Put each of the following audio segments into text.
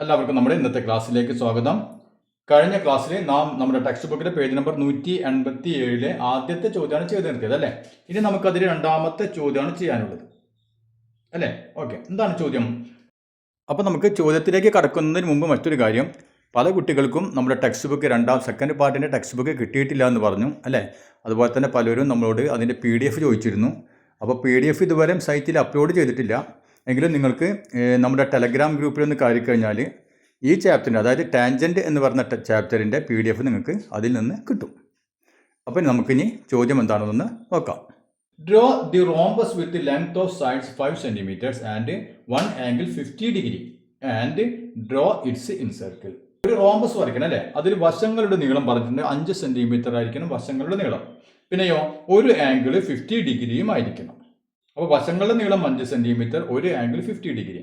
എല്ലാവർക്കും നമ്മുടെ ഇന്നത്തെ ക്ലാസ്സിലേക്ക് സ്വാഗതം. കഴിഞ്ഞ ക്ലാസ്സിൽ നാം നമ്മുടെ ടെക്സ്റ്റ് ബുക്കിലെ പേജ് നമ്പർ 187 ആദ്യത്തെ ചോദ്യമാണ് ചെയ്ത് നിർത്തിയത് അല്ലേ. ഇനി നമുക്കതിൽ രണ്ടാമത്തെ ചോദ്യമാണ് ചെയ്യാനുള്ളത് അല്ലേ. ഓക്കെ, എന്താണ് ചോദ്യം? അപ്പോൾ നമുക്ക് ചോദ്യത്തിലേക്ക് കടക്കുന്നതിന് മുമ്പ് മറ്റൊരു കാര്യം, പല കുട്ടികൾക്കും നമ്മുടെ ടെക്സ്റ്റ് ബുക്ക് സെക്കൻഡ് പാർട്ടിൻ്റെ ടെക്സ്റ്റ് ബുക്ക് കിട്ടിയിട്ടില്ല എന്ന് പറഞ്ഞു അല്ലേ. അതുപോലെ തന്നെ പലരും നമ്മളോട് അതിൻ്റെ PDF ചോദിച്ചിരുന്നു. അപ്പോൾ PDF ഇതുവരെ സൈറ്റിൽ അപ്ലോഡ് ചെയ്തിട്ടില്ല. എങ്കിലും നിങ്ങൾക്ക് നമ്മുടെ ടെലഗ്രാം ഗ്രൂപ്പിൽ ഒന്ന് കയറി കഴിഞ്ഞാൽ ഈ ചാപ്റ്ററിൻ്റെ, അതായത് ടാൻജൻറ്റ് എന്ന് പറഞ്ഞ ചാപ്റ്ററിൻ്റെ PDF നിങ്ങൾക്ക് അതിൽ നിന്ന് കിട്ടും. അപ്പോൾ നമുക്കിനി ചോദ്യം എന്താണെന്ന് നോക്കാം. Draw the rhombus with length of sides 5 cm and 1 angle 50 degree and draw it's in circle. ഒരു റോംബസ് വരയ്ക്കണം അല്ലേ. അതിൽ വശങ്ങളുടെ നീളം പറഞ്ഞിട്ടുണ്ട് 5 cm ആയിരിക്കണം വശങ്ങളുടെ നീളം. പിന്നെയോ ഒരു ആംഗിൾ 50 degree ആയിരിക്കണം. അപ്പോൾ വശങ്ങളുടെ നീളം 5 cm, ഒരു ആംഗിൾ 50 degree.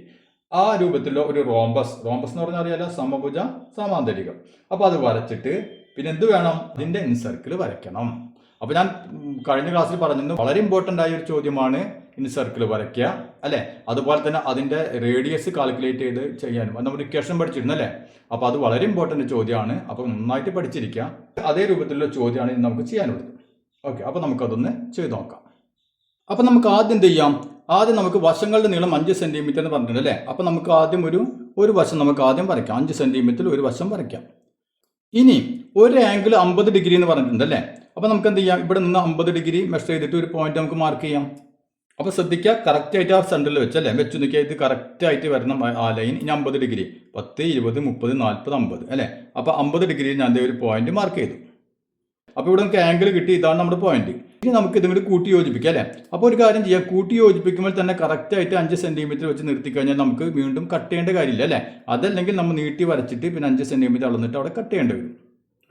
ആ രൂപത്തിലുള്ള ഒരു റോംബസ് എന്ന് പറഞ്ഞാൽ അറിയാലോ, സമഭുജ സമാന്തരികം. അപ്പോൾ അത് വരച്ചിട്ട് പിന്നെ എന്ത് വേണം? അതിൻ്റെ ഇൻസർക്കിൾ വരയ്ക്കണം. അപ്പോൾ ഞാൻ കഴിഞ്ഞ ക്ലാസ്സിൽ പറഞ്ഞിരുന്നു, വളരെ ഇമ്പോർട്ടൻ്റ് ആയ ഒരു ചോദ്യമാണ് ഇൻസർക്കിൾ വരയ്ക്കുക അല്ലേ. അതുപോലെ തന്നെ അതിൻ്റെ റേഡിയസ് കാൽക്കുലേറ്റ് ചെയ്ത് ചെയ്യാനും നമ്മൾ ഇക്വേഷൻ പഠിച്ചിരുന്നു അല്ലേ. അപ്പോൾ അത് വളരെ ഇമ്പോർട്ടൻ്റ് ചോദ്യമാണ്. അപ്പോൾ നന്നായിട്ട് പഠിച്ചിരിക്കുക. അതേ രൂപത്തിലുള്ള ചോദ്യമാണ് ഇന്ന് നമുക്ക് ചെയ്യാനുള്ളത്. ഓക്കെ, അപ്പോൾ നമുക്കതൊന്ന് ചെയ്ത് നോക്കാം. അപ്പോൾ നമുക്ക് ആദ്യം എന്ത് ചെയ്യാം? ആദ്യം നമുക്ക് വശങ്ങളുടെ നീളം 5 cm എന്ന് പറഞ്ഞിട്ടുണ്ട് അല്ലേ. അപ്പോൾ നമുക്ക് ആദ്യം ഒരു വശം നമുക്ക് ആദ്യം വരയ്ക്കാം. 5 cm ഒരു വശം വരയ്ക്കാം. ഇനി ഒരു ആംഗിൾ 50 degree എന്ന് പറഞ്ഞിട്ടുണ്ട് അല്ലേ. അപ്പോൾ നമുക്ക് എന്ത് ചെയ്യാം? ഇവിടെ നിന്ന് 50 degree മെഷർ ചെയ്തിട്ട് ഒരു പോയിന്റ് നമുക്ക് മാർക്ക് ചെയ്യാം. അപ്പോൾ ശ്രദ്ധിക്കുക, കറക്റ്റായിട്ട് ആ സെൻറ്ററിൽ വെച്ചല്ലേ, വെച്ച് നോക്കിയാൽ ഇത് കറക്റ്റായിട്ട് വരണം ആ ലൈൻ. ഇനി 50 degree 10, 20, 30, 40, 50 അല്ലേ. അപ്പോൾ 50 degree ഞാൻ ഒരു പോയിന്റ് മാർക്ക് ചെയ്തു. അപ്പോൾ ഇവിടെ നമുക്ക് ആംഗിൾ കിട്ടി, ഇതാണ് നമ്മുടെ പോയിന്റ്. ഇനി നമുക്ക് ഇതും കൂടി കൂട്ടി യോജിപ്പിക്കാം അല്ലേ. അപ്പോൾ ഒരു കാര്യം ചെയ്യാം, കൂട്ടി യോജിപ്പിക്കുമ്പോൾ തന്നെ കറക്റ്റായിട്ട് 5 cm വെച്ച് നിർത്തി കഴിഞ്ഞാൽ നമുക്ക് വീണ്ടും കട്ട് ചെയ്യേണ്ട കാര്യമില്ല അല്ലേ. അതല്ലെങ്കിൽ നമ്മൾ നീട്ടി വരച്ചിട്ട് പിന്നെ 5 cm അളന്നിട്ട് അവിടെ കട്ട് ചെയ്യേണ്ടി വരും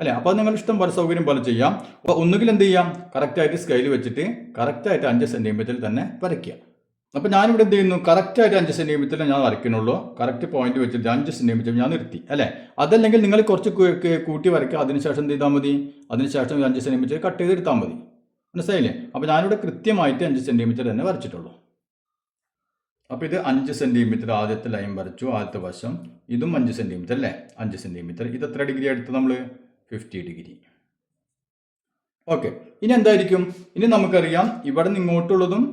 അല്ലേ. അപ്പോൾ അത് നിങ്ങൾ ഇഷ്ടം പോലെ സൗകര്യം പോലെ ചെയ്യാം. അപ്പോൾ ഒന്നുകിൽ എന്ത് ചെയ്യാം, കറക്റ്റായിട്ട് സ്കെയിൽ വെച്ചിട്ട് കറക്റ്റായിട്ട് 5 cm തന്നെ വരയ്ക്കുക. അപ്പോൾ ഞാനിവിടെ എന്ത് ചെയ്യുന്നു, കറക്റ്റായിട്ട് 5 cm ഞാൻ വരയ്ക്കുന്നുള്ളൂ. കറക്റ്റ് പോയിന്റ് വെച്ചിട്ട് 5 cm ഞാൻ നിർത്തി അല്ലേ. അതല്ലെങ്കിൽ നിങ്ങൾ കുറച്ച് കൂട്ടി വരയ്ക്കുക, അതിനുശേഷം എന്ത് ചെയ്താൽ മതി, അതിനുശേഷം 5 cm കട്ട് ചെയ്തെടുത്താൽ മതി. മനസ്സിലായില്ലേ. അപ്പോൾ ഞാനിവിടെ കൃത്യമായിട്ട് 5 cm തന്നെ വരച്ചിട്ടുള്ളൂ. അപ്പോൾ ഇത് 5 cm ആദ്യത്തെ ലൈൻ വരച്ചു, ആദ്യത്തെ വശം. ഇതും 5 cm അല്ലേ, 5 cm. ഇത് എത്ര ഡിഗ്രി എടുത്ത് നമ്മൾ? 50 degree. ഓക്കെ, ഇനി എന്തായിരിക്കും? ഇനി നമുക്കറിയാം ഇവിടെ നിന്ന് ഇങ്ങോട്ടുള്ളതും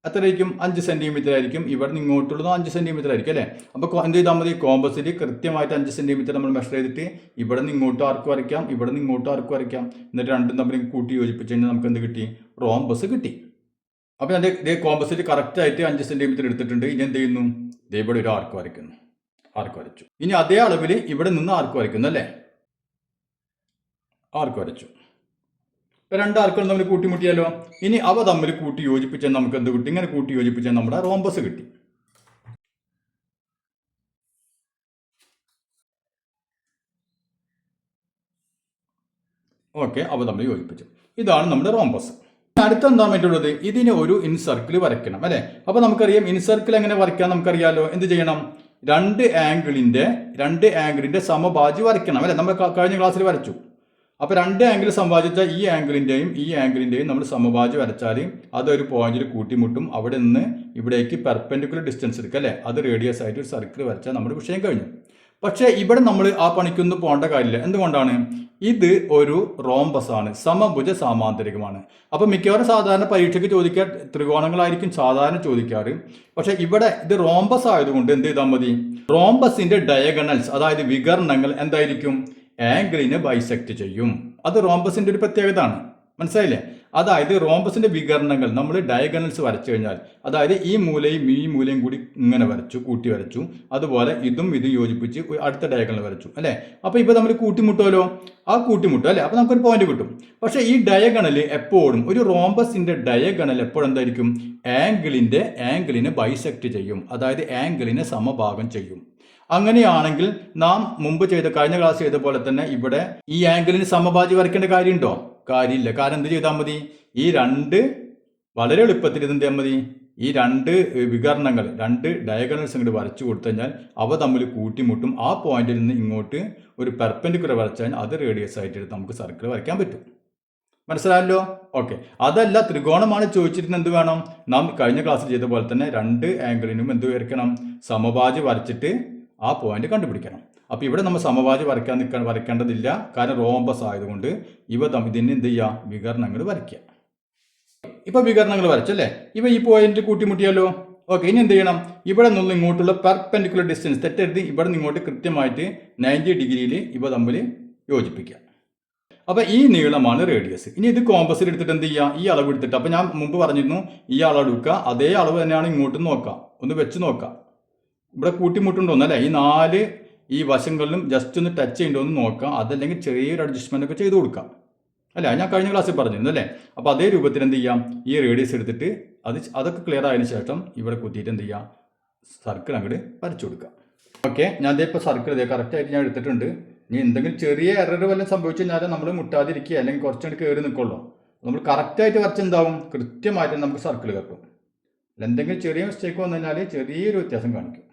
എത്രയായിരിക്കും? 5 cm ആയിരിക്കും. ഇവിടെ നിന്ന് ഇങ്ങോട്ടുള്ളതും 5 cm ആയിരിക്കും അല്ലേ. അപ്പോൾ എന്ത് ചെയ്താൽ മതി, കോമ്പസിൽ കൃത്യമായിട്ട് 5 cm നമ്മൾ മെഷർ ചെയ്തിട്ട് ഇവിടെ നിന്ന് ഇങ്ങോട്ട് ആർക്ക് വരയ്ക്കാം, ഇവിടെ നിന്ന് ഇങ്ങോട്ട് ആർക്ക് വരയ്ക്കാം. എന്നിട്ട് രണ്ടും തമ്മിൽ കൂട്ടി യോജിപ്പിച്ച് കഴിഞ്ഞാൽ നമുക്ക് എന്ത് കിട്ടി? റോംബസ് കിട്ടി. അപ്പോൾ ഞാൻ ഇതേ കോമ്പസിൽ കറക്റ്റായിട്ട് 5 cm എടുത്തിട്ടുണ്ട്. ഇനി എന്ത് ചെയ്യുന്നു? ഇവിടെ ഒരു ആർക്ക് വരയ്ക്കുന്നു, ആർക്ക് വരച്ചു. ഇനി അതേ അളവിൽ ഇവിടെ നിന്ന് ആർക്ക് വരയ്ക്കുന്നു അല്ലേ, ആർക്ക് വരച്ചു. രണ്ട് ആർക്കുകൾ തമ്മിൽ കൂട്ടിമുട്ടിയാലോ. ഇനി അവ തമ്മിൽ കൂട്ടി യോജിപ്പിച്ചാൽ നമുക്ക് എന്ത് കിട്ടി? ഇങ്ങനെ കൂട്ടി യോജിപ്പിച്ചാൽ നമ്മുടെ റോംബസ് കിട്ടി. ഓക്കെ, അവ തമ്മിൽ യോജിപ്പിച്ചു. ഇതാണ് നമ്മുടെ റോംബസ്. അടുത്ത എന്താ വേണ്ടിയുള്ളത്? ഇതിന് ഒരു ഇൻസർക്കിൾ വരയ്ക്കണം അല്ലേ. അപ്പോൾ നമുക്കറിയാം ഇൻസർക്കിൾ എങ്ങനെ വരയ്ക്കാൻ നമുക്കറിയാലോ. എന്ത് ചെയ്യണം? രണ്ട് ആംഗിളിന്റെ സമഭാജി വരയ്ക്കണം അല്ലേ. നമ്മൾ കഴിഞ്ഞ ക്ലാസ്സിൽ വരച്ചു. അപ്പോൾ രണ്ട് ആംഗിൾ സംഭാജിച്ചാൽ ഈ ആംഗിളിൻ്റെയും നമ്മൾ സമഭാജി വരച്ചാൽ അതൊരു പോയിന്റിൽ കൂട്ടിമുട്ടും. അവിടെ നിന്ന് ഇവിടേക്ക് പെർപെൻഡിക്കുലർ ഡിസ്റ്റൻസ് എടുക്കുക അല്ലേ. അത് റേഡിയസ് ആയിട്ട് ഒരു സർക്കിൾ വരച്ചാൽ നമ്മുടെ വിഷയം കഴിഞ്ഞു. പക്ഷേ ഇവിടെ നമ്മൾ ആ പണിക്കൊന്നും പോകേണ്ട കാര്യമില്ല. എന്തുകൊണ്ടാണ്? ഇത് ഒരു റോംബസ് ആണ്, സമഭുജ സമാന്തരികമാണ്. അപ്പോൾ മിക്കവാറും സാധാരണ പരീക്ഷയ്ക്ക് ചോദിക്കാൻ ത്രികോണങ്ങളായിരിക്കും സാധാരണ ചോദിക്കാറ്. പക്ഷേ ഇവിടെ ഇത് റോംബസ് ആയതുകൊണ്ട് എന്ത് ചെയ്താൽ മതി, റോംബസിന്റെ ഡയഗണൽസ്, അതായത് വികർണങ്ങൾ എന്തായിരിക്കും? ആംഗിളിനെ ബൈസെക്ട് ചെയ്യും. അത് റോംബസിന്റെ ഒരു പ്രത്യേകത ആണ്. മനസ്സിലായില്ലേ. അതായത് റോംബസിന്റെ വികരണങ്ങൾ നമ്മൾ ഡയഗണൽസ് വരച്ചു കഴിഞ്ഞാൽ, അതായത് ഈ മൂലയും കൂടി ഇങ്ങനെ വരച്ചു, കൂട്ടി വരച്ചു. അതുപോലെ ഇതും യോജിപ്പിച്ച് അടുത്ത ഡയഗണൽ വരച്ചു അല്ലേ. അപ്പോൾ ഇപ്പോൾ നമ്മൾ കൂട്ടിമുട്ടുമല്ലോ, ആ കൂട്ടിമുട്ടും അല്ലേ. അപ്പോൾ നമുക്കൊരു പോയിന്റ് കിട്ടും. പക്ഷേ ഈ ഡയഗണൽ എപ്പോഴും, ഒരു റോംബസിന്റെ ഡയഗണൽ എപ്പോഴും എന്തായിരിക്കും? ആംഗിളിനെ ബൈസെക്ട് ചെയ്യും, അതായത് ആംഗിളിനെ സമഭാഗം ചെയ്യും. അങ്ങനെയാണെങ്കിൽ നാം മുമ്പ് കഴിഞ്ഞ ക്ലാസ് ചെയ്ത പോലെ തന്നെ ഇവിടെ ഈ ആംഗിളിന് സമഭാജി വരയ്ക്കേണ്ട കാര്യമുണ്ടോ? കാര്യമില്ല. കാരണം എന്ത് ചെയ്താൽ മതി, ഈ വളരെ എളുപ്പത്തിൽ ഇതെന്ത് ചെയ്യാൻ മതി, ഈ വികരണങ്ങൾ, ഡയഗണൽസ് ഇങ്ങോട്ട് വരച്ചു കൊടുത്തു കഴിഞ്ഞാൽ അവ തമ്മിൽ കൂട്ടിമുട്ടും. ആ പോയിന്റിൽ നിന്ന് ഇങ്ങോട്ട് ഒരു പെർപെൻഡിക്കുലർ വരച്ചാൽ അത് റേഡിയസ് ആയിട്ട് നമുക്ക് സർക്കിൾ വരയ്ക്കാൻ പറ്റും. മനസ്സിലായല്ലോ. ഓക്കെ, അതല്ല ത്രികോണമാണ് ചോദിച്ചിരുന്നത്, എന്ത് വേണം? നാം കഴിഞ്ഞ ക്ലാസ്സിൽ ചെയ്ത പോലെ തന്നെ രണ്ട് ആംഗിളിനും എന്ത് വരയ്ക്കണം? സമഭാജി വരച്ചിട്ട് ആ പോയിന്റ് കണ്ടുപിടിക്കണം. അപ്പോൾ ഇവിടെ നമ്മൾ സമവാചി വരയ്ക്കേണ്ടതില്ല, കാരണം റോംബസ് ആയതുകൊണ്ട് ഇതിന് എന്ത് ചെയ്യുക, വികരണങ്ങൾ വരയ്ക്കുക. ഇപ്പോൾ വികരണങ്ങൾ വരച്ചല്ലേ, ഇവ ഈ പോയിന്റ് കൂട്ടിമുട്ടിയല്ലോ. ഓക്കെ, ഇനി എന്ത് ചെയ്യണം, ഇവിടെ നിന്ന് ഇങ്ങോട്ടുള്ള പെർപെൻഡിക്കുലർ ഡിസ്റ്റൻസ് തെറ്റരുത്, ഇവിടെ നിന്ന് ഇങ്ങോട്ട് കൃത്യമായിട്ട് 90 ഡിഗ്രിയിൽ ഇവ തമ്മിൽ യോജിപ്പിക്കുക. അപ്പോൾ ഈ നീളമാണ് റേഡിയസ്. ഇനി ഇത് കോമ്പസിൽ എടുത്തിട്ട് എന്ത് ചെയ്യുക, ഈ അളവ് എടുത്തിട്ട്, അപ്പോൾ ഞാൻ മുമ്പ് പറഞ്ഞിരുന്നു ഈ അളവ് എടുക്കുക, അതേ അളവ് തന്നെയാണ് ഇങ്ങോട്ടും നോക്കാം, ഒന്ന് വെച്ച് നോക്കാം ഇവിടെ കൂട്ടിമുട്ടുണ്ടോന്ന് അല്ലേ, ഈ 4 ഈ വശങ്ങളിലും ജസ്റ്റ് ഒന്ന് ടച്ച് ചെയ്യണ്ടോന്ന് നോക്കാം, അതല്ലെങ്കിൽ ചെറിയൊരു അഡ്ജസ്റ്റ്മെൻ്റ് ഒക്കെ ചെയ്ത് കൊടുക്കാം അല്ലേ, ഞാൻ കഴിഞ്ഞ ക്ലാസ്സിൽ പറഞ്ഞിരുന്നു അല്ലേ. അപ്പോൾ അതേ രൂപത്തിൽ എന്ത് ചെയ്യാം, ഈ റേഡിയസ് എടുത്തിട്ട് അതൊക്കെ ക്ലിയർ ആയതിനു ശേഷം ഇവിടെ കുത്തിയിട്ട് എന്ത് ചെയ്യാം, സർക്കിൾ അങ്ങോട്ട് വരച്ചു കൊടുക്കാം. ഓക്കെ, ഞാൻ ഇപ്പോൾ സർക്കിൾ കറക്റ്റായിട്ട് ഞാൻ എടുത്തിട്ടുണ്ട്. ഇനി എന്തെങ്കിലും ചെറിയ എറർ വല്ലതും സംഭവിച്ചു കഴിഞ്ഞാൽ നമ്മൾ മുട്ടാതിരിക്കുക, അല്ലെങ്കിൽ കുറച്ചുകൂടി കയറി നിൽക്കുള്ളൂ. നമ്മൾ കറക്റ്റായിട്ട് വരച്ചെന്താവും, കൃത്യമായിട്ട് നമുക്ക് സർക്കിൾ കിട്ടും. എന്തെങ്കിലും ചെറിയ മിസ്റ്റേക്ക് വന്നു കഴിഞ്ഞാൽ ചെറിയൊരു വ്യത്യാസം കാണിക്കും.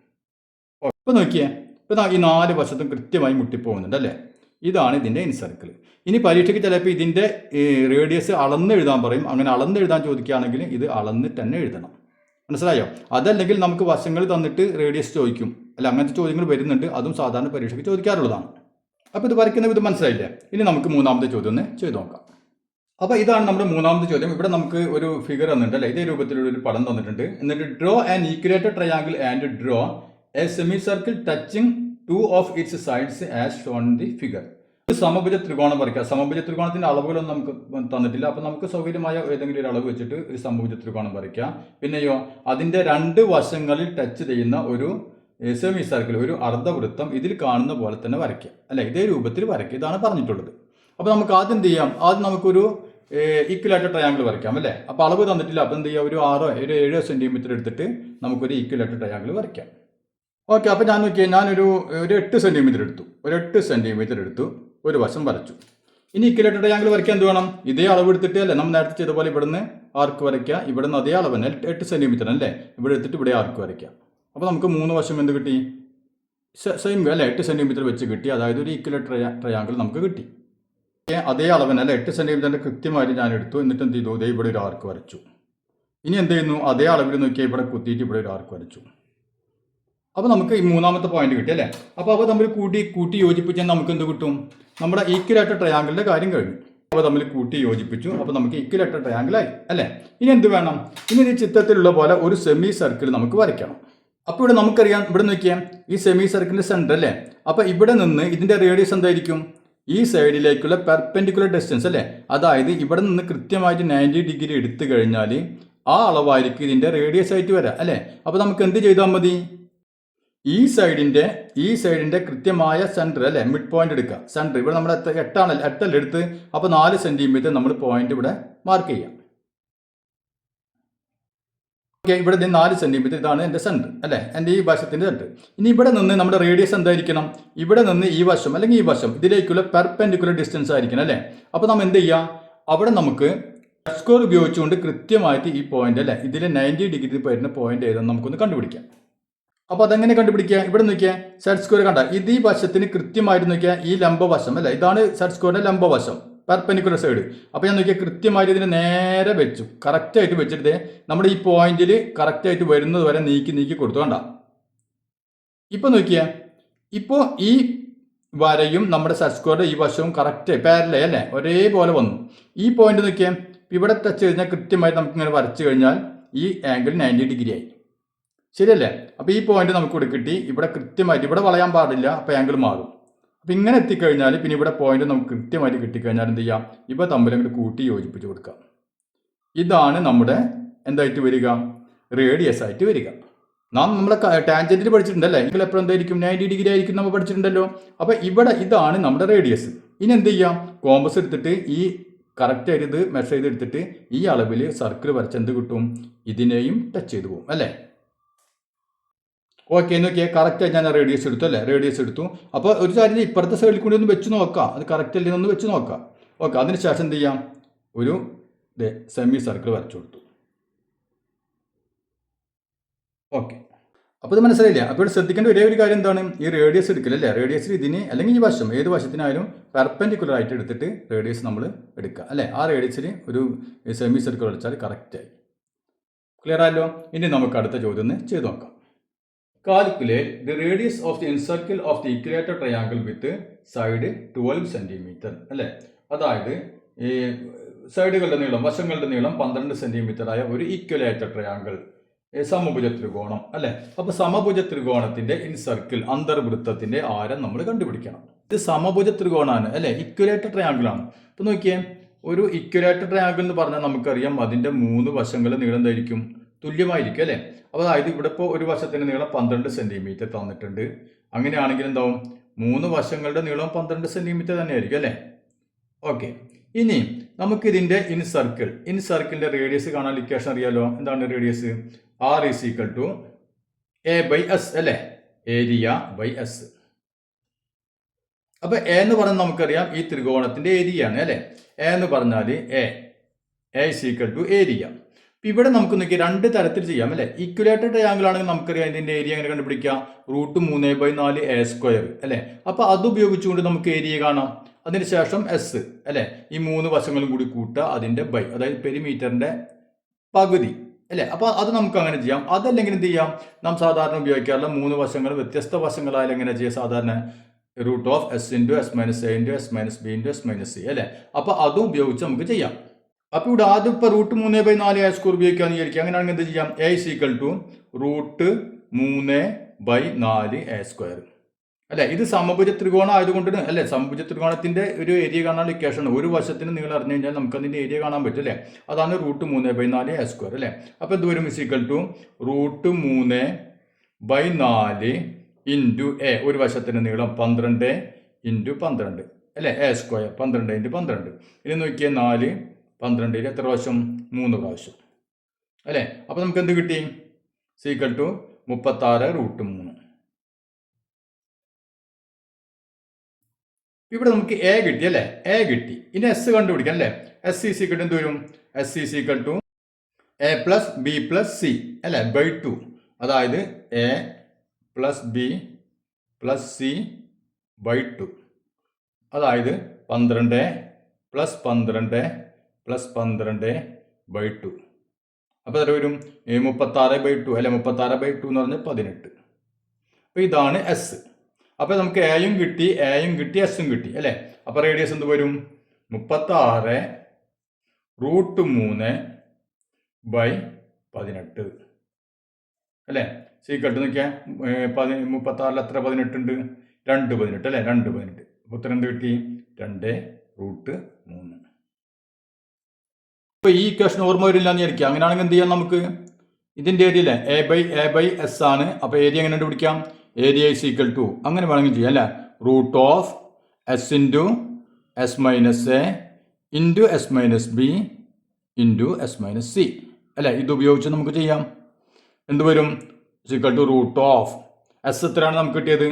ഇപ്പോൾ നോക്കിയേ, ഇപ്പോൾ ഈ 4 വശത്തും കൃത്യമായി മുട്ടിപ്പോകുന്നുണ്ട് അല്ലേ, ഇതാണ് ഇതിൻ്റെ ഇൻ സർക്കിൾ. ഇനി പരീക്ഷയ്ക്ക് ചിലപ്പോൾ ഇതിൻ്റെ റേഡിയസ് അളന്ന് എഴുതാൻ പറയും. അങ്ങനെ അളന്ന് എഴുതാൻ ചോദിക്കുകയാണെങ്കിൽ ഇത് അളന്നിട്ട് തന്നെ എഴുതണം, മനസ്സിലായോ. അതല്ലെങ്കിൽ നമുക്ക് വശങ്ങൾ തന്നിട്ട് റേഡിയസ് ചോദിക്കും, അല്ല അങ്ങനത്തെ ചോദ്യങ്ങൾ വരുന്നുണ്ട്, അതും സാധാരണ പരീക്ഷയ്ക്ക് ചോദിക്കാറുള്ളതാണ്. അപ്പോൾ ഇത് വരയ്ക്കുന്ന ഇത് മനസ്സിലായില്ലേ. ഇനി നമുക്ക് മൂന്നാമത്തെ ചോദ്യം ഒന്ന് ചെയ്ത് നോക്കാം. അപ്പോൾ ഇതാണ് നമ്മുടെ മൂന്നാമത്തെ ചോദ്യം. ഇവിടെ നമുക്ക് ഒരു ഫിഗർ തന്നിട്ടുണ്ട് അല്ലേ, ഇതേ രൂപത്തിലുള്ള ഒരു പടം തന്നിട്ടുണ്ട്. എന്നിട്ട് draw an equilateral triangle and draw a semi circle touching 2 of its sides as shown in the figure. സമഭുജ ത്രികോണം വരയ്ക്കുക. സമഭുജ ത്രികോണത്തിന്റെ അളവുകളൊന്നും നമുക്ക് തന്നിട്ടില്ല, അപ്പോൾ നമുക്ക് സൗകര്യമായ ഏതെങ്കിലും ഒരു അളവ് വെച്ചിട്ട് ഒരു സമഭുജ ത്രികോണം വരയ്ക്കുക. പിന്നെയോ അതിൻ്റെ 2 വശങ്ങളിൽ ടച്ച് ചെയ്യുന്ന ഒരു സെമി സർക്കിൾ, ഒരു അർദ്ധവൃത്തം ഇതിൽ കാണുന്ന പോലെ തന്നെ വരയ്ക്കുക അല്ലെ, ഇതേ രൂപത്തിൽ വരയ്ക്കുക. ഇതാണ് പറഞ്ഞിട്ടുള്ളത്. അപ്പോൾ നമുക്ക് ആദ്യം എന്ത് ചെയ്യാം, ആദ്യം നമുക്കൊരു ഈക്വലേറ്റഡ് ട്രയാങ്കിൾ വരയ്ക്കാം അല്ലേ. അപ്പോൾ അളവ് തന്നിട്ടില്ല, അപ്പോൾ എന്ത് ചെയ്യുക, ഒരു 7 സെൻറ്റിമീറ്റർ എടുത്തിട്ട് നമുക്കൊരു ഈക്വലേറ്റഡ് ട്രയാങ്കിൾ വരയ്ക്കാം. ഓക്കെ, അപ്പോൾ ഞാൻ നോക്കിയാൽ ഞാനൊരു 8 സെൻറ്റിമീറ്റർ എടുത്തു, ഒരു 8 സെൻറ്റിമീറ്റർ എടുത്തു, ഒരു വശം വരച്ചു. ഇനി ഈക്വലേറ്റഡ് ട്രയാങ്കിൾ വരയ്ക്കാൻ എന്ത് വേണം, ഇതേ അളവ് എടുത്തിട്ട് അല്ലേ നമ്മൾ നേരത്തെ ചെയ്ത പോലെ ഇവിടുന്ന് ആർക്ക് വരയ്ക്കുക, ഇവിടുന്ന് അതേ അളവ് തന്നെ 8 സെൻറ്റിമീറ്റർ അല്ലേ, ഇവിടെ എടുത്തിട്ട് ഇവിടെ ആർക്ക് വരയ്ക്കുക. അപ്പോൾ നമുക്ക് 3 വശം എന്ത് കിട്ടി, സെയിം അല്ലേ, 8 സെൻറ്റിമീറ്റർ വെച്ച് കിട്ടി. അതായത് ഒരു ഈക്വലേറ്റഡ് ട്രയാങ്കിൾ നമുക്ക് കിട്ടി. അതേ അളവിന് അല്ലേ 8 സെൻറ്റിമീറ്ററിൻ്റെ കൃത്യമായിട്ട് ഞാൻ എടുത്തു. എന്നിട്ട് എന്ത് ചെയ്തു, ഇവിടെ ഒരു ആർക്ക് വരച്ചു. ഇനി എന്ത് ചെയ്യുന്നു, അതേ അളവിൽ നോക്കിയാൽ ഇവിടെ കുത്തിയിട്ട് ഇവിടെ ഒരു ആർക്ക് വരച്ചു. അപ്പോൾ നമുക്ക് ഈ മൂന്നാമത്തെ പോയിന്റ് കിട്ടി അല്ലേ. അപ്പോൾ തമ്മിൽ കൂട്ടി യോജിപ്പിച്ചാൽ നമുക്ക് എന്ത് കിട്ടും, നമ്മുടെ ഈക്വലേറ്റഡ് ട്രയാങ്കിളിൻ്റെ കാര്യം കഴിഞ്ഞു. അപ്പോൾ തമ്മിൽ കൂട്ടി യോജിപ്പിച്ചു, അപ്പോൾ നമുക്ക് ഈക്വലേറ്റഡ് ട്രയാങ്കിളായി അല്ലേ. ഇനി എന്ത് വേണം, ഇനി ഈ ചിത്രത്തിലുള്ള പോലെ ഒരു സെമി സർക്കിൾ നമുക്ക് വരയ്ക്കണം. അപ്പോൾ ഇവിടെ നമുക്കറിയാം, ഇവിടെ നോക്കിയാൽ ഈ സെമി സർക്കിളിൻ്റെ സെൻറ്റർ അല്ലേ. അപ്പോൾ ഇവിടെ നിന്ന് ഇതിൻ്റെ റേഡിയസ് എന്തായിരിക്കും, ഈ സൈഡിലേക്കുള്ള പെർപെൻഡിക്കുലർ ഡിസ്റ്റൻസ് അല്ലേ. അതായത് ഇവിടെ നിന്ന് കൃത്യമായിട്ട് 90 ഡിഗ്രി എടുത്തു കഴിഞ്ഞാൽ ആ അളവായിരിക്കും ഇതിൻ്റെ റേഡിയസ് ആയിട്ട് വരാം അല്ലേ. അപ്പോൾ നമുക്ക് എന്ത് ചെയ്താൽ മതി, ഈ സൈഡിൻ്റെ കൃത്യമായ സെൻറ്റർ അല്ലേ, മിഡ് പോയിന്റ് എടുക്കുക. സെൻറ്റർ ഇവിടെ നമ്മൾ 8 എടുത്ത്, അപ്പോൾ 4 സെൻറ്റിമീറ്റർ നമ്മൾ പോയിന്റ് ഇവിടെ മാർക്ക് ചെയ്യാം. ഓക്കെ, ഇവിടെ 4 സെൻറ്റിമീറ്റർ, ഇതാണ് എൻ്റെ സെൻറ്റർ അല്ലേ, എൻ്റെ ഈ വശത്തിൻ്റെ സെൻറ്റർ. ഇനി ഇവിടെ നിന്ന് നമ്മുടെ റേഡിയസ് എന്തായിരിക്കണം, ഇവിടെ നിന്ന് ഈ വശം അല്ലെങ്കിൽ ഈ വശം ഇതിലേക്കുള്ള പെർപെൻഡിക്കുലർ ഡിസ്റ്റൻസ് ആയിരിക്കണം അല്ലേ. അപ്പോൾ നമ്മൾ എന്ത് ചെയ്യുക, അവിടെ നമുക്ക് സ്കോർ ഉപയോഗിച്ചുകൊണ്ട് കൃത്യമായിട്ട് ഈ പോയിന്റ് അല്ലേ, ഇതിൽ 90 ഡിഗ്രി വരുന്ന പോയിന്റ് ഏതെന്ന് നമുക്കൊന്ന് കണ്ടുപിടിക്കാം. അപ്പോൾ അതെങ്ങനെ കണ്ടുപിടിക്കുക, ഇവിടെ നോക്കിയാൽ സെറ്റ് സ്ക്വയർ കണ്ട, ഇത് ഈ വശത്തിന് കൃത്യമായിട്ട് നോക്കിയാൽ ഈ ലംബവശം അല്ലേ, ഇതാണ് സെറ്റ് സ്ക്വയറിൻ്റെ ലംബവശം, പെർപെൻഡിക്കുലർ സൈഡ്. അപ്പോൾ ഞാൻ നോക്കിയാൽ കൃത്യമായിട്ട് ഇതിന് നേരെ വെച്ചു, കറക്റ്റായിട്ട് വെച്ചിട്ട് നമ്മുടെ ഈ പോയിന്റിൽ കറക്റ്റായിട്ട് വരുന്നത് വരെ നീക്കി കൊടുത്തു കണ്ട. ഇപ്പോൾ നോക്കിയാൽ ഇപ്പോൾ ഈ വരയും നമ്മുടെ സെറ്റ് സ്ക്വയറിൻ്റെ ഈ വശവും കറക്റ്റ് പാരലൽ അല്ലേ, ഒരേപോലെ വന്നു. ഈ പോയിന്റ് നോക്കിയാൽ ഇവിടെ ടച്ച് കഴിഞ്ഞാൽ കൃത്യമായിട്ട് നമുക്ക് ഇങ്ങനെ വരച്ചു കഴിഞ്ഞാൽ ഈ ആംഗിൾ 90 ഡിഗ്രി ആയി, ശരിയല്ലേ. അപ്പോൾ ഈ പോയിന്റ് നമുക്ക് ഇവിടെ കിട്ടി, ഇവിടെ കൃത്യമായിട്ട് ഇവിടെ വളയാൻ പാടില്ല, അപ്പോൾ ആംഗിൾ മാറും. അപ്പോൾ ഇങ്ങനെ എത്തിക്കഴിഞ്ഞാൽ പിന്നെ ഇവിടെ പോയിന്റ് നമുക്ക് കൃത്യമായിട്ട് കിട്ടിക്കഴിഞ്ഞാൽ എന്ത് ചെയ്യാം, ഇവ തമ്മിൽ അങ്ങോട്ട് കൂട്ടി യോജിപ്പിച്ച് കൊടുക്കാം. ഇതാണ് നമ്മുടെ എന്തായിട്ട് വരിക, റേഡിയസ് ആയിട്ട് വരിക. നമ്മളെ ടാൻജന്റിൽ പഠിച്ചിട്ടുണ്ടല്ലേ, എങ്കിൽ എപ്പോഴും എന്തായിരിക്കും 90 ഡിഗ്രി ആയിരിക്കും നമ്മൾ പഠിച്ചിട്ടുണ്ടല്ലോ. അപ്പോൾ ഇവിടെ ഇതാണ് നമ്മുടെ റേഡിയസ്. ഇനി എന്ത് ചെയ്യാം, കോമ്പസ് എടുത്തിട്ട് ഈ കറക്റ്റായിട്ട് ഇത് മെഷർ ചെയ്തെടുത്തിട്ട് ഈ അളവിൽ സർക്കിൾ വരച്ച് എന്ത് കിട്ടും, ഇതിനെയും ടച്ച് ചെയ്ത് പോകും അല്ലേ. ഓക്കെ, നോക്കിയാൽ കറക്റ്റായി ഞാൻ റേഡിയസ് എടുത്തു അല്ലേ, റേഡിയസ് എടുത്തു. അപ്പോൾ ഒരു കാര്യം ഇപ്പുറത്തെ സൈഡിൽ കൂടി ഒന്ന് വെച്ച് നോക്കാം, അത് കറക്റ്റ് അല്ലേ ഒന്ന് വെച്ച് നോക്കാം. ഓക്കെ, അതിന് ശേഷം എന്ത് ചെയ്യാം, ഒരു സെമി സർക്കിൾ വരച്ചു കൊടുത്തു. ഓക്കെ, അപ്പോൾ ഇത് മനസ്സിലായില്ല. അപ്പോൾ ഇവിടെ ശ്രദ്ധിക്കേണ്ട ഒരേ ഒരു കാര്യം എന്താണ്, ഈ റേഡിയസ് എടുക്കലല്ലേ, റേഡിയസിൽ ഇതിന് അല്ലെങ്കിൽ ഈ വശം ഏത് വശത്തിനായാലും പെർപെൻഡിക്കുലർ ആയിട്ട് എടുത്തിട്ട് റേഡിയസ് നമ്മൾ എടുക്കുക അല്ലേ. ആ റേഡിയസിൽ ഒരു സെമി സർക്കിൾ വരച്ചാൽ കറക്റ്റായി. ക്ലിയർ ആയല്ലോ. ഇനി നമുക്ക് അടുത്ത ചോദ്യം ഒന്ന് ചെയ്ത് നോക്കാം. Calculate the radius of the incircle of the equilateral triangle with side 12 centimetre അല്ലേ. അതായത് ഈ സൈഡുകളുടെ നീളം, വശങ്ങളുടെ നീളം 12 സെന്റിമീറ്റർ ആയ ഒരു ഇക്വലേറ്റർ ട്രയാങ്കിൾ, സമഭുജ ത്രികോണം അല്ലെ. അപ്പൊ സമഭുജ ത്രികോണത്തിന്റെ ഇൻസർക്കിൾ, അന്തർവൃത്തത്തിന്റെ ആരം നമ്മൾ കണ്ടുപിടിക്കണം. ഇത് സമഭുജ ത്രികോണാണ് അല്ലെ, ഇക്വലേറ്റർ ട്രയാങ്കിൾ ആണ്. അപ്പൊ നോക്കിയേ, ഒരു ഇക്വലേറ്റർ ട്രയാങ്കിൾ എന്ന് പറഞ്ഞാൽ നമുക്കറിയാം അതിന്റെ 3 വശങ്ങളുടെ നീളം എന്തായിരിക്കും, തുല്യമായിരിക്കും അല്ലെ. അപ്പോൾ അതായത് ഇവിടെ ഇപ്പോൾ ഒരു വശത്തിന്റെ നീളം 12 സെന്റിമീറ്റർ തന്നിട്ടുണ്ട്. അങ്ങനെയാണെങ്കിൽ എന്താവും, 3 വശങ്ങളുടെ നീളം 12 സെന്റിമീറ്റർ തന്നെയായിരിക്കും അല്ലെ. ഓക്കെ, ഇനി നമുക്ക് ഇതിന്റെ ഇൻസർക്കിളിന്റെ റേഡിയസ് കാണാൻ ഇക്വേഷൻ അറിയാലോ. എന്താണ് radius? R is equal to A by S അല്ലെ, ഏരിയ ബൈ എസ്. അപ്പൊ എ എന്ന് പറഞ്ഞാൽ നമുക്കറിയാം ഈ ത്രികോണത്തിന്റെ ഏരിയ ആണ് അല്ലെ. എ എന്ന് പറഞ്ഞാൽ A is equal to area. ഇവിടെ നമുക്ക് നോക്കി 2 തരത്തിൽ ചെയ്യാം അല്ലെ. ഇക്വലേറ്റർ ട്രയാങ്കിൾ ആണെങ്കിൽ നമുക്കറിയാം ഇതിന്റെ ഏരിയ എങ്ങനെ കണ്ടുപിടിക്കാം, √3/4 A² അല്ലെ. അപ്പൊ അത് ഉപയോഗിച്ചുകൊണ്ട് നമുക്ക് ഏരിയ കാണാം. അതിനുശേഷം എസ് അല്ലെ, ഈ 3 വശങ്ങളും കൂടി കൂട്ടുക, അതിന്റെ ബൈ, അതായത് പെരിമീറ്ററിന്റെ പകുതി അല്ലെ. അപ്പൊ അത് നമുക്ക് അങ്ങനെ ചെയ്യാം. അതല്ലെങ്കിൽ എന്ത് ചെയ്യാം, നാം സാധാരണ ഉപയോഗിക്കാറുള്ള 3 വശങ്ങൾ വ്യത്യസ്ത വശങ്ങളായാലും എങ്ങനെ ചെയ്യാം, സാധാരണ √S × S - A × S - B × S - C അല്ലെ. അപ്പൊ അതും ഉപയോഗിച്ച് നമുക്ക് ചെയ്യാം. അപ്പൊ ഇവിടെ ആദ്യം ഇപ്പൊ √3/4 A² ഉപയോഗിക്കാന്ന് വിചാരിക്കുക. അങ്ങനെയാണെങ്കിൽ എന്ത് ചെയ്യാം, A is equal to √3/4 A² അല്ലെ. ഇത് സമഭുജ ത്രികോണം ആയതുകൊണ്ട് അല്ലെ, സമഭുജ ത്രികോണത്തിന്റെ ഒരു ഏരിയ കാണാൻ ഇക്വേഷൻ, ഒരു വശത്തിന് നിങ്ങൾ അറിഞ്ഞു കഴിഞ്ഞാൽ നമുക്ക് അതിന്റെ ഏരിയ കാണാൻ പറ്റും അല്ലെ. അതാണ് √3/4 A² അല്ലെ. അപ്പൊ എന്ത് വരും, is equal to √3/4 × A, ഒരു വശത്തിന്റെ നീളം 12 × 12 അല്ലെ, A² 12 × 12. ഇനി നോക്കിയാൽ 4 12 എത്ര പ്രാവശ്യം, 3 പ്രാവശ്യം അല്ലെ. അപ്പൊ നമുക്ക് എന്ത് കിട്ടി, is equal to 36√3. ഇവിടെ നമുക്ക് എ കിട്ടി അല്ലെ, എ കിട്ടി. ഇനി എസ് കണ്ടുപിടിക്കാം അല്ലെ. എസ് ഈസ് ഈക്വൽ ടു എന്ത് വരും, S is equal to A + B + C അല്ലെ ബൈ 2. അതായത് A + B + C ബൈ 2. അതായത് 12 + 12 + 12 ബൈ 2. അപ്പൊ എത്ര വരും, 36/2 അല്ലെ. 36/2 എന്ന് പറഞ്ഞാൽ 18. അപ്പൊ ഇതാണ് എസ്. അപ്പൊ നമുക്ക് എയും കിട്ടി, എസും കിട്ടി അല്ലെ. അപ്പൊ റേഡിയസ് എന്ത് വരും, 36√3/18 അല്ലെ. സീക്വൽ ടു നോക്കിയാൽ 36 എത്ര 18 ഉണ്ട്, 2/18 അല്ലെ, 2/18. അപ്പൊ ഉത്തരം എന്ത് കിട്ടി, 2√3. ഇപ്പൊ ഈ ഇക്വേഷൻ ഓർമ്മ വരില്ല എന്ന് വിചാരിക്കുക. അങ്ങനെയാണെങ്കിൽ എന്ത് ചെയ്യാം, നമുക്ക് ഇതിന്റെ ഏരിയ അല്ലെ A/S ആണ്. അപ്പൊ ഏരിയ എങ്ങനെ കണ്ടുപിടിക്കാം, ഏരിയ is equal to അങ്ങനെ വേണമെങ്കിൽ ചെയ്യാം അല്ലെ, √S × S - A × S - B × S - C അല്ലെ. ഇത് ഉപയോഗിച്ച് നമുക്ക് ചെയ്യാം. എന്ത് വരും, is equal to √S എത്രയാണ് നമുക്ക് കിട്ടിയത്,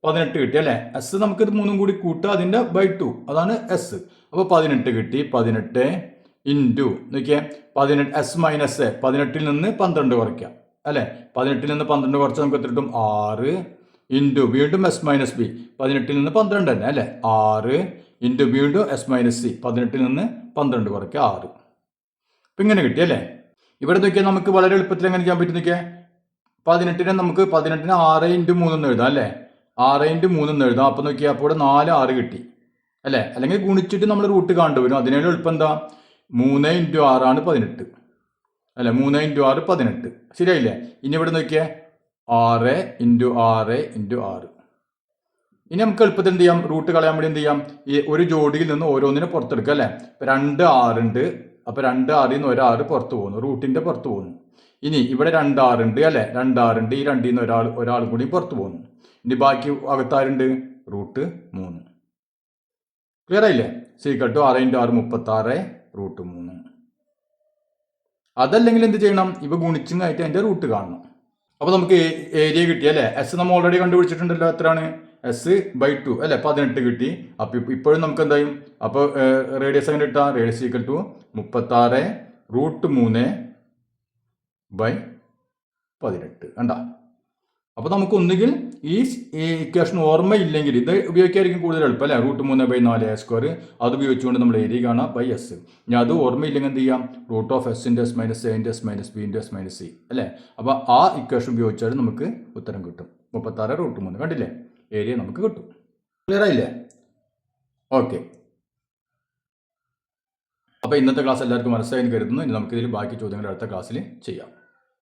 18 കിട്ടി അല്ലെ. എസ് നമുക്ക് ഇത് 3 കൂടി കൂട്ടുക, അതിന്റെ ബൈ 2, അതാണ് എസ്. അപ്പൊ 18 കിട്ടി. 18 ഇൻറ്റു നോക്കിയേ, 18 S - A 18 നിന്ന് 12 കുറയ്ക്കാം അല്ലെ. 18 നിന്ന് 12 കുറച്ച് നമുക്ക് എത്ര കിട്ടും, 6 ഇൻറ്റു വീണ്ടും S - B 18 നിന്ന് 12 തന്നെ അല്ലെ, 6 ഇൻറ്റു വീണ്ടും S - C 18 നിന്ന് 12 കുറയ്ക്കുക 6. ഇപ്പം ഇങ്ങനെ കിട്ടി അല്ലേ. ഇവിടെ നോക്കിയാൽ നമുക്ക് വളരെ എളുപ്പത്തിൽ എങ്ങനെ ചെയ്യാൻ പറ്റും നോക്കിയാൽ, 18 നമുക്ക് 18 6 × 3 എന്ന് എഴുതാം അല്ലേ, 6 × 3 എന്ന് എഴുതാം. അപ്പം നോക്കിയാൽ അപ്പോൾ ഇവിടെ 4 6 കിട്ടി അല്ലേ. അല്ലെങ്കിൽ ഗുണിച്ചിട്ട് നമ്മൾ റൂട്ട് കണ്ടുവരും. അതിനുള്ള എളുപ്പം എന്താ, 3 × 6 ആണ് 18 അല്ലെ, 3 × 6 18 ശരിയായില്ലേ. ഇനി ഇവിടെ നോക്കിയേ, 6 × 6 × 6. ഇനി നമുക്ക് എളുപ്പത്തിൽ എന്ത് ചെയ്യാം, റൂട്ട് കളയാൻ വേണ്ടി എന്ത് ചെയ്യാം, ഈ ഒരു ജോഡിയിൽ നിന്ന് ഓരോന്നിനെ പുറത്തെടുക്കുക അല്ലേ. ഇപ്പം 2 6 ഉണ്ട്. അപ്പം 2 6 നിന്ന് 1 6 പുറത്ത് പോകുന്നു, റൂട്ടിന്റെ പുറത്ത് പോകുന്നു. ഇനി ഇവിടെ 2 6 ഉണ്ട് അല്ലെ, 2 6 ഉണ്ട്. ഈ 2 നിന്ന് ഒരാൾ കൂടി പുറത്ത് പോകുന്നു. ഇനി ബാക്കി അകത്താരുണ്ട്, √3. ക്ലിയർ ആയില്ലേ. C equal to 6 × 6 36 √3. അതല്ലെങ്കിൽ എന്ത് ചെയ്യണം, ഇവ ഗുണിച്ചിങ്ങായിട്ട് അതിന്റെ റൂട്ട് കാണണം. അപ്പൊ നമുക്ക് ഏരിയ കിട്ടി അല്ലെ. എസ് നമ്മൾ ഓൾറെഡി കണ്ടുപിടിച്ചിട്ടുണ്ടല്ലോ, എത്രയാണ്, S/2 അല്ലെ, 18 കിട്ടി. അപ്പൊ ഇപ്പോഴും നമുക്ക് എന്തായും, അപ്പോൾ റേഡിയസ് എങ്ങനെ കിട്ടാം, റേഡിയസ് ഈക്വൽ ടു 36 √3/18 കണ്ട. അപ്പോൾ നമുക്ക് ഒന്നുകിൽ ഈ ഇക്വേഷൻ ഓർമ്മയില്ലെങ്കിൽ ഇത് ഉപയോഗിക്കായിരിക്കും കൂടുതൽ എളുപ്പം അല്ലേ. √3/4 അത് ഉപയോഗിച്ചുകൊണ്ട് നമ്മൾ ഏരിയ കാണാം ബൈ എസ്. ഞാൻ അത് ഓർമ്മയില്ലെങ്കിൽ എന്ത് ചെയ്യാം, √(s)(a)(s)(b)(s)(c) അല്ലേ. അപ്പോൾ ആ ഇക്വേഷൻ ഉപയോഗിച്ചാൽ നമുക്ക് ഉത്തരം കിട്ടും. 36√3 കണ്ടില്ലേ, ഏരിയ നമുക്ക് കിട്ടും. ക്ലിയർ ആയില്ലേ? ഓക്കെ. അപ്പോൾ ഇന്നത്തെ ക്ലാസ് എല്ലാവർക്കും മനസ്സിലായി കരുതുന്നു. ഇനി നമുക്കിതിൽ ബാക്കി ചോദ്യങ്ങൾ അടുത്ത ക്ലാസ്സിൽ ചെയ്യാം.